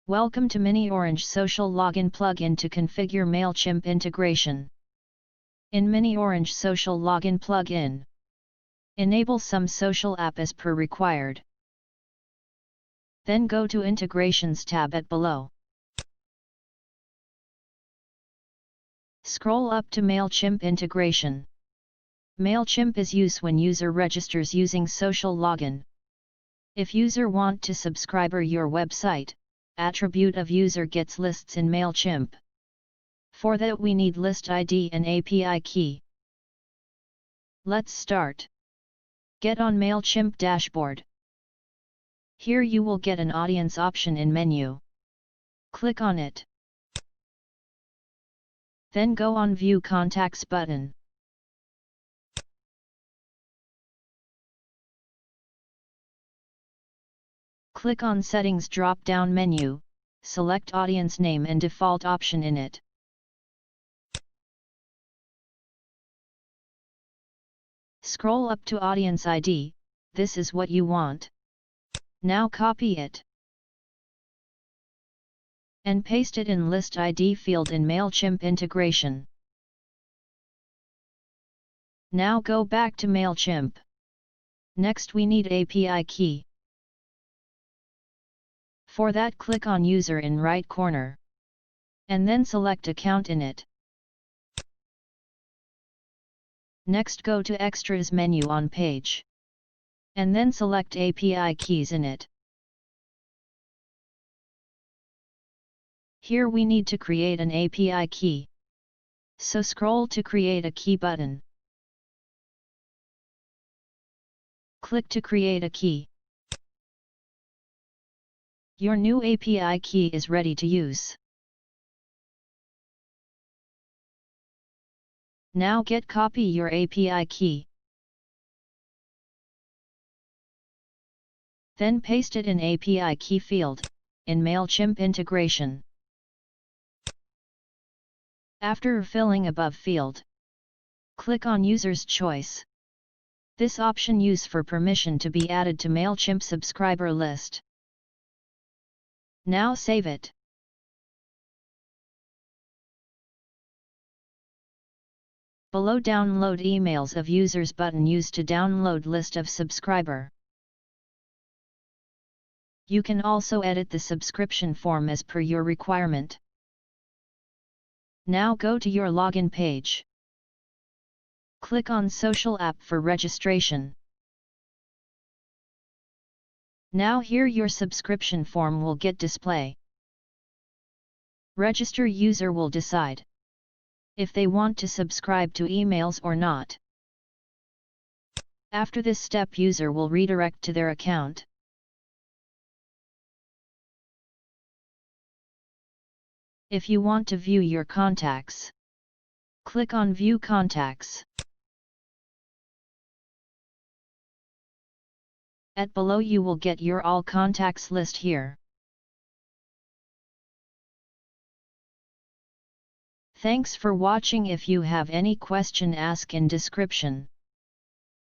Welcome to Mini Orange Social Login plugin to configure Mailchimp integration. In Mini Orange Social Login plugin, enable some social app as per required. Then go to Integrations tab at below. Scroll up to Mailchimp integration. Mailchimp is used when user registers using Social Login. If user want to subscriber your website, attribute of user gets lists in Mailchimp. For that we need list ID and API key. Let's start. Get on Mailchimp Dashboard. Here you will get an audience option in menu. Click on it. Then go on View Contacts button. Click on Settings drop-down menu, select Audience Name and Default option in it. Scroll up to Audience ID, this is what you want. Now copy it. And paste it in List ID field in Mailchimp integration. Now go back to Mailchimp. Next we need API key. For that click on User in right corner. And then select Account in it. Next go to Extras menu on page. And then select API keys in it. Here we need to create an API key. So scroll to Create a Key button. Click to create a key. Your new API key is ready to use. Now copy your API key. Then paste it in API key field, in Mailchimp integration. After filling above field, click on User's Choice. This option use for permission to be added to Mailchimp subscriber list. Now save it. Below Download Emails of Users button used to download list of subscriber. You can also edit the subscription form as per your requirement. Now go to your login page. Click on Social App for registration. Now here your subscription form will get display. Register user will decide if they want to subscribe to emails or not. After this step user will redirect to their account. If you want to view your contacts, click on View Contacts. At below you will get your all contacts list here. Thanks for watching. If you have any question, ask in description.